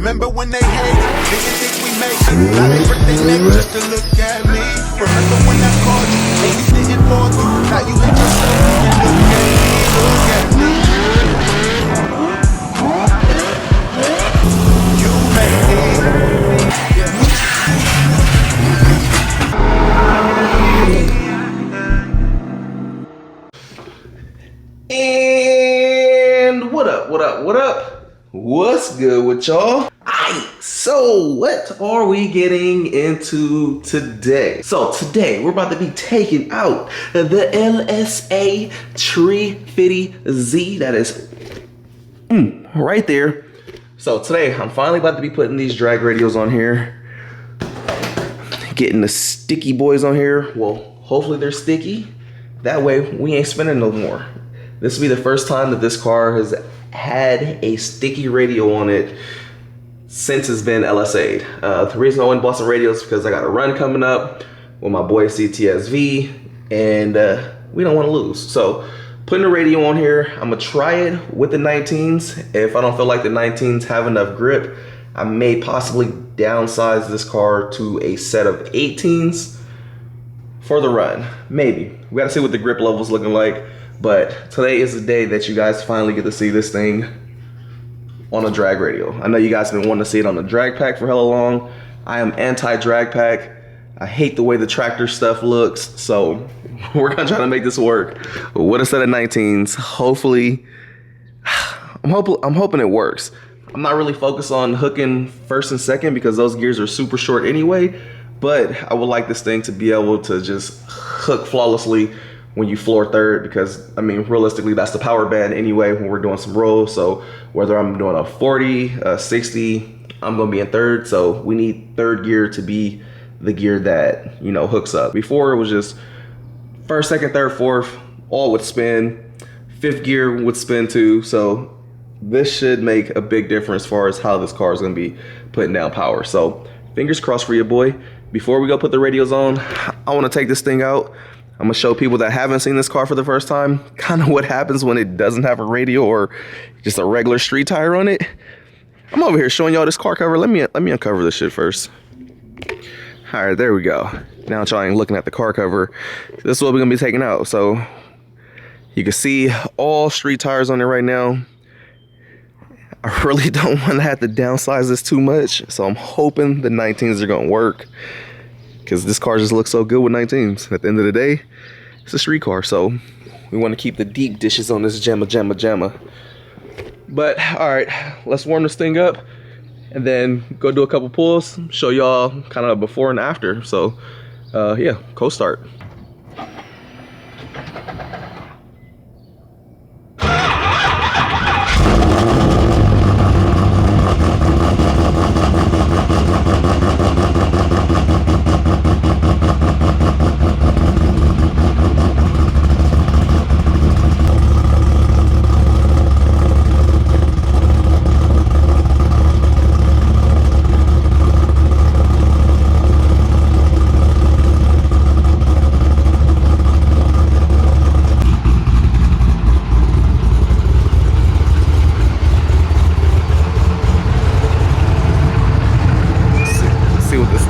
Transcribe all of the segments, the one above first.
Remember when they hate, didn't think we make it. Now they break their neck just to look at me. Remember when I called you, and you didn't fall through. Now you hate yourself and look at me, look at me. You made me. And what up, what up, what up? What's good with y'all? Aight, so what are we getting into today? So today we're about to be taking out the LSA 350Z. That is right there. So today I'm finally about to be putting these drag radials on here. Getting the sticky boys on here. Well, hopefully they're sticky. That way we ain't spinning no more. This will be the first time that this car has had a sticky radial on it since it's been LSA'd. The reason I went and bought some radials is because I got a run coming up with my boy CTSV, and we don't want to lose. So putting a radio on here, I'm gonna try it with the 19s. If I don't feel like the 19s have enough grip, I may possibly downsize this car to a set of 18s for the run. Maybe. We gotta see what the grip level's looking like. But today is the day that you guys finally get to see this thing on a drag radial. I know you guys have been wanting to see it on the drag pack for hella long. I am anti-drag pack. I hate the way the tractor stuff looks. So we're gonna try to make this work with a set of 19s. Hopefully, I'm hoping it works. I'm not really focused on hooking first and second because those gears are super short anyway. But I would like this thing to be able to just hook flawlessly when you floor third, because I mean realistically that's the power band anyway when we're doing some rolls. So whether I'm doing a 40, a 60, I'm gonna be in third. So we need third gear to be the gear that, you know, hooks up. Before it was just first, second, third, fourth, all would spin. Fifth gear would spin too. So this should make a big difference as far as how this car is gonna be putting down power. So fingers crossed for you, boy. Before we go put the radials on, I wanna take this thing out. I'm gonna show people that haven't seen this car for the first time kind of what happens when it doesn't have a radial or just a regular street tire on it. I'm over here showing y'all this car cover. Let me uncover this shit first. All right, there we go. Now y'all looking at the car cover. This is what we're gonna be taking out. So you can see all street tires on it right now. I really don't want to have to downsize this too much, so I'm hoping the 19s are gonna work, because this car just looks so good with 19s. At the end of the day, it's a street car, so we want to keep the deep dishes on this jamma. But all right, let's warm this thing up and then go do a couple pulls, show y'all kind of before and after. So yeah, co-start.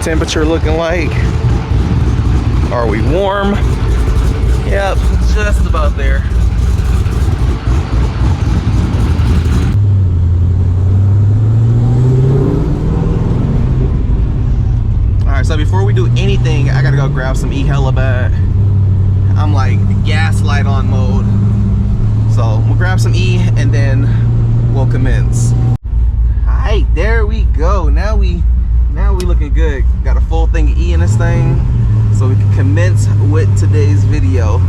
Temperature looking like? Are we warm? Yep, just about there. Alright, so before we do anything, I gotta go grab some E-Hella bad. I'm like gaslight on mode. So we'll grab some E and then we'll commence. Alright, there we go. Now we looking good. Got a full thing of E in this thing, so we can commence with today's video.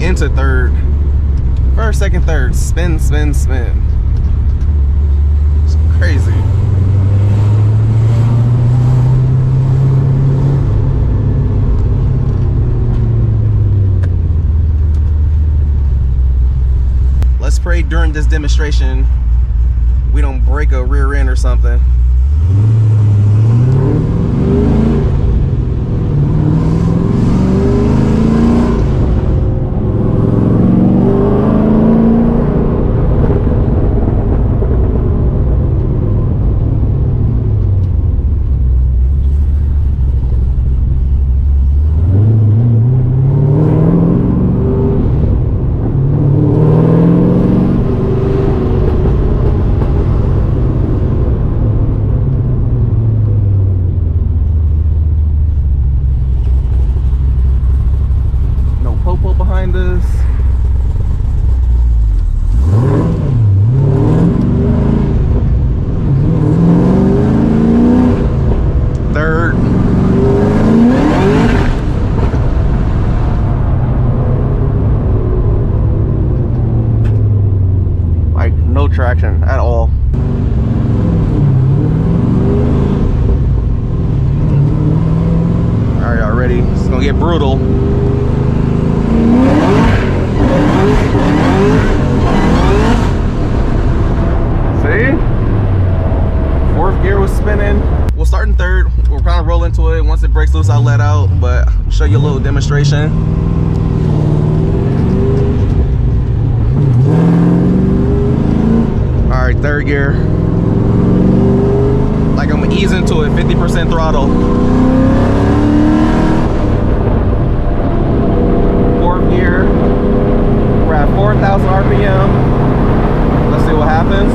Into third, first, second, third, spin. It's crazy. just pray during this demonstration we don't break a rear end or something. Behind us. Third. Like no traction at all. All right, y'all ready? It's gonna get brutal. See? Fourth gear was spinning. We'll start in third. We'll kind of roll into it. Once it breaks loose, I'll let out, but I'll show you a little demonstration. All right, third gear. Like I'm gonna ease into it, 50% throttle. Fourth gear. We're at 4,000 RPM. Let's see what happens.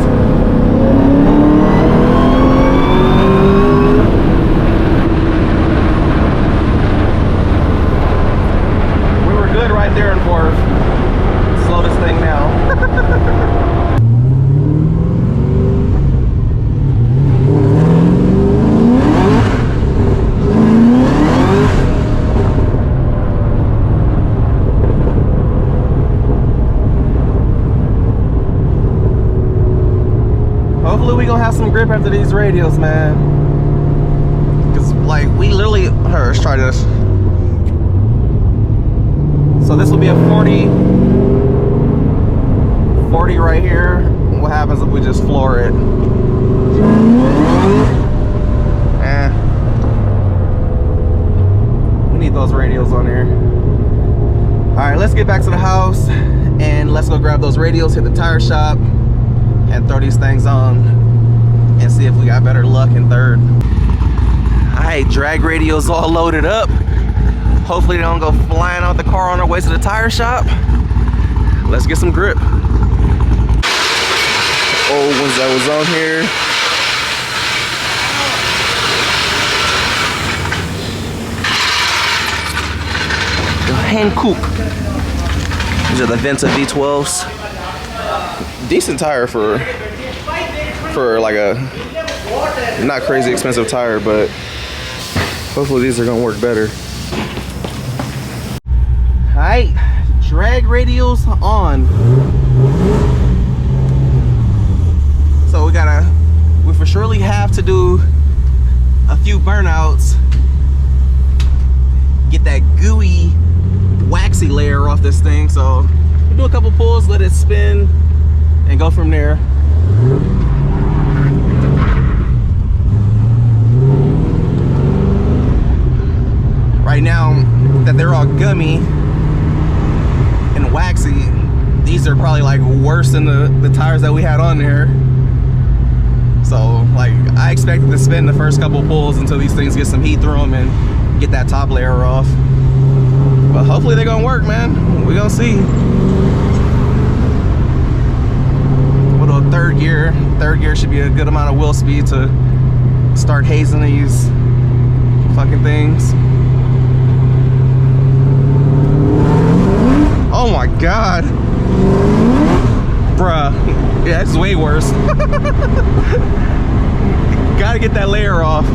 We were good right there in fourth. Slow this thing now. Hopefully we gonna have some grip after these radials, man. Cause like we literally, here, let's try this. So this will be a 40 right here. What happens if we just floor it? We need those radials on here. All right, let's get back to the house and let's go grab those radials, hit the tire shop, and throw these things on and see if we got better luck in third. All right, drag radials all loaded up. Hopefully they don't go flying out the car on our way to the tire shop. Let's get some grip. Old ones that was on here. The hand coupe. These are the Venta V12s. Decent tire for like a not crazy expensive tire, but hopefully these are gonna work better. Alright, drag radials on. So we for surely have to do a few burnouts, get that gooey waxy layer off this thing. So we'll do a couple pulls, let it spin, and go from there. Right now that they're all gummy and waxy, these are probably like worse than the tires that we had on there. So like I expected to spin the first couple pulls until these things get some heat through them and get that top layer off. But hopefully they're gonna work, man. We're gonna see. Third gear should be a good amount of wheel speed to start hazing these fucking things. Oh my god, bruh. Yeah, it's way worse. Gotta get that layer off.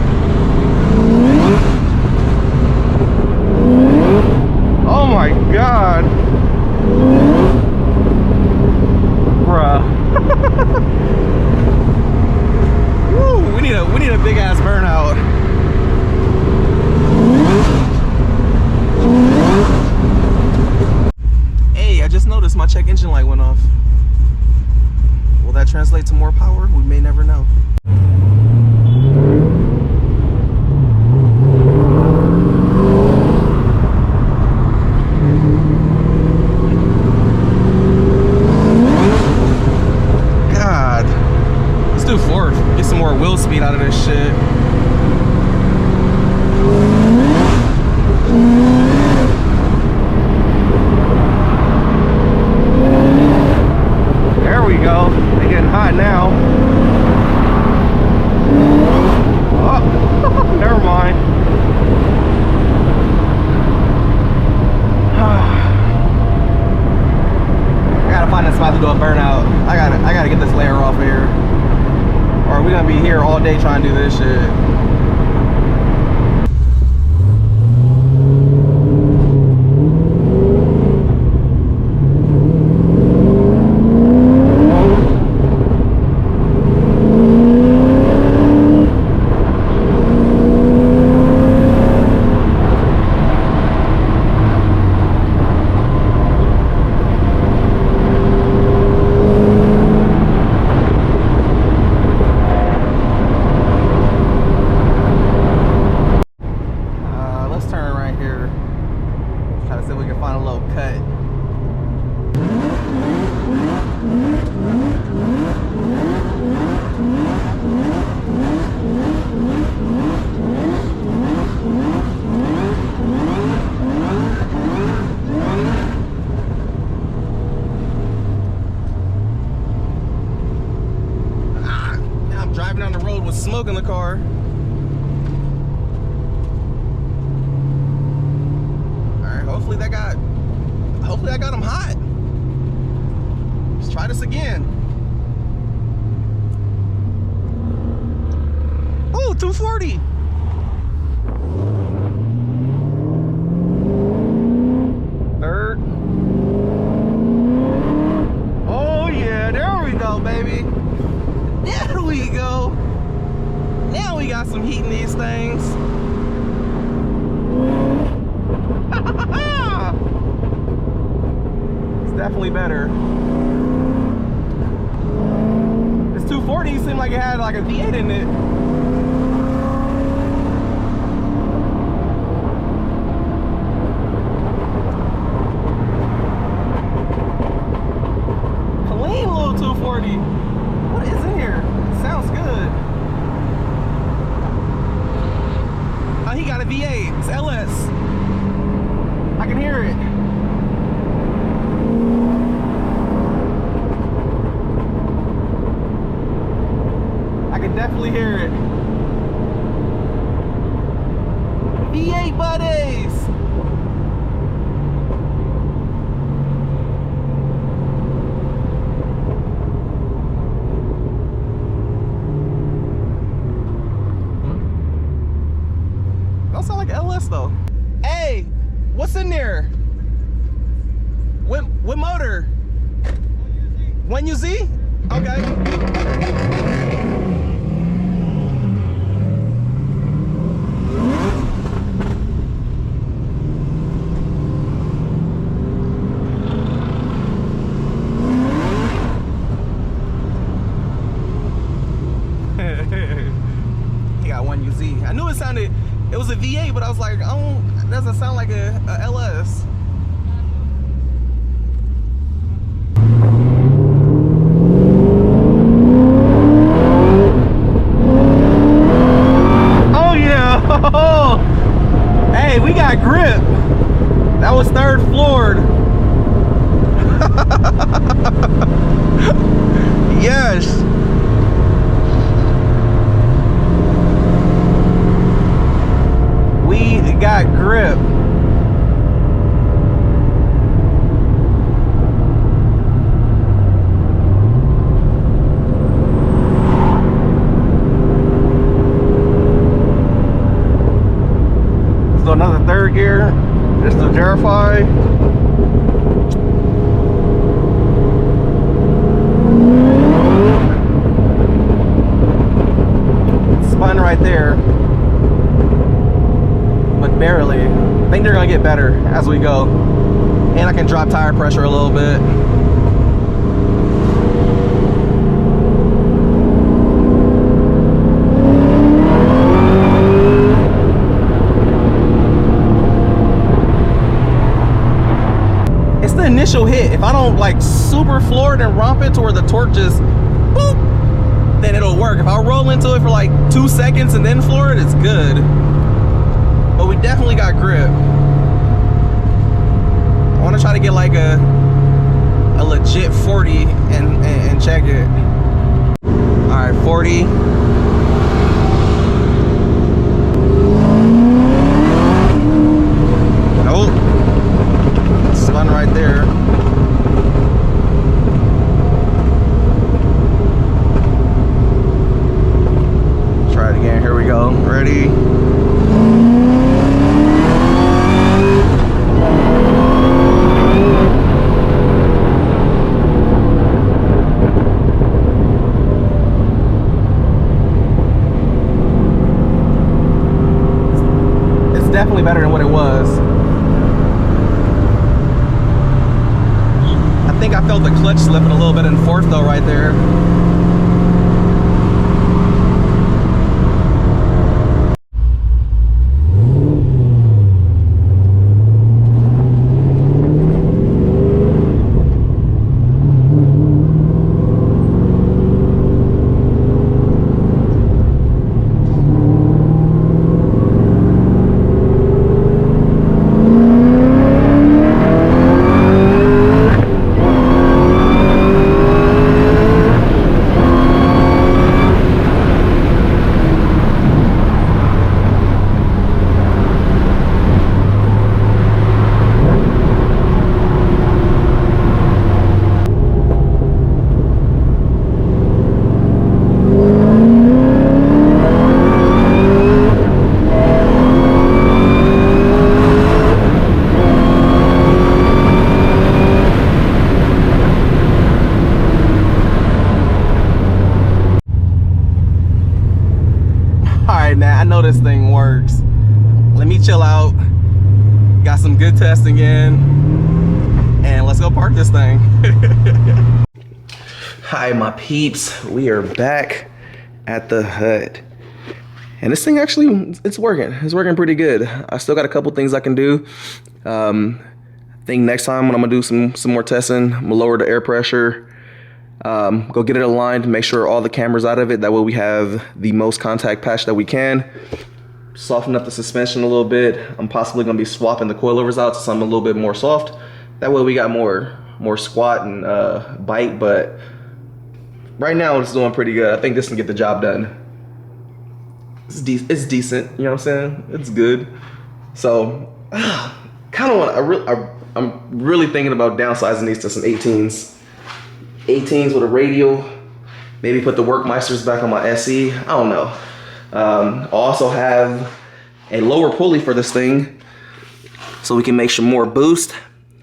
Oh my god, bruh. Woo, we need a big ass burnout. Hey, I just noticed my check engine light went off. Will that translate to more power? We may never know. God. Let's do fourth. Get some more wheel speed out of this shit. There we go. They're getting hot now. Oh, never mind. I gotta find a spot to do a burnout. I gotta get this layer off here, or we're gonna be here all day trying to do this shit. Smoke in the car. Alright, hopefully I got them hot. Let's try this again. Oh, 240. Third. Oh yeah, there we go, baby. There we go. Now we got some heat in these things. It's definitely better. This 240 seemed like it had like a V8 in it. Clean little 240. What is in here? It sounds good. He got a V8. It's LS. I can hear it. I can definitely hear it. V8 buddies. Sound like LS though. Hey, what's in there? What motor? 1UZ? Okay. He got 1UZ. I knew it sounded. It was a V8, but I was like, oh, it doesn't sound like a LS. Oh yeah! Hey, we got grip. That was third floored. Yes. We got grip. So another third gear, just to verify. Spun right there. But barely. I think they're gonna get better as we go. And I can drop tire pressure a little bit. I don't like super floor it and romp it to where the torque just boop, then it'll work. If I roll into it for like 2 seconds and then floor it, it's good. But we definitely got grip. I want to try to get like a legit 40 and check it. All right, 40. Nope. Spun right there. Try it again. Here we go. Ready? Definitely better than what it was. I think I felt the clutch slipping a little bit in fourth though right there. Man, I know this thing works. Let me chill out. Got some good testing in, and let's go park this thing. Hi, my peeps. We are back at the hut, and this thing actually, it's working. It's working pretty good. I still got a couple things I can do. I think next time when I'm gonna do some more testing, I'm gonna lower the air pressure. Go get it aligned, make sure all the cameras out of it. That way we have the most contact patch that we can. Soften up the suspension a little bit. I'm possibly gonna be swapping the coilovers out to something a little bit more soft. That way we got more squat and bite, but right now it's doing pretty good. I think this can get the job done. It's decent, you know what I'm saying? It's good. So, kind of want, I'm really thinking about downsizing these to some 18s. 18s with a radial, maybe put the Workmeisters back on my SE. I don't know. I also have a lower pulley for this thing so we can make some more boost.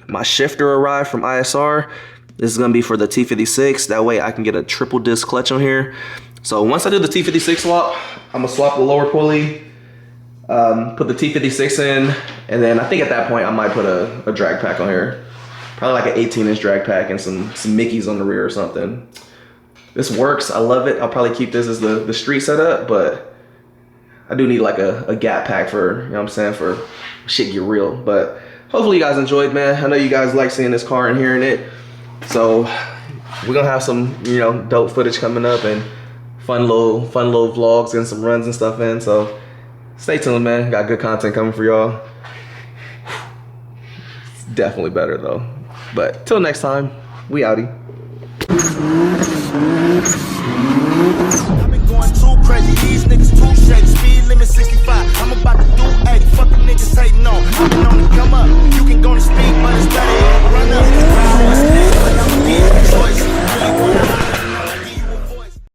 My shifter arrived from ISR. This is gonna be for the T56. That way I can get a triple disc clutch on here. So once I do the T56 swap, I'm gonna swap the lower pulley, put the T56 in, and then I think at that point I might put a drag pack on here. Probably like an 18-inch drag pack and some Mickeys on the rear or something. This works, I love it. I'll probably keep this as the street setup, but I do need like a gap pack for, you know what I'm saying, for shit get real. But hopefully you guys enjoyed, man. I know you guys like seeing this car and hearing it. So we're gonna have some, you know, dope footage coming up and fun little vlogs and some runs and stuff in. So stay tuned, man. Got good content coming for y'all. It's definitely better though. But till next time, we outie. I've been going too crazy, these niggas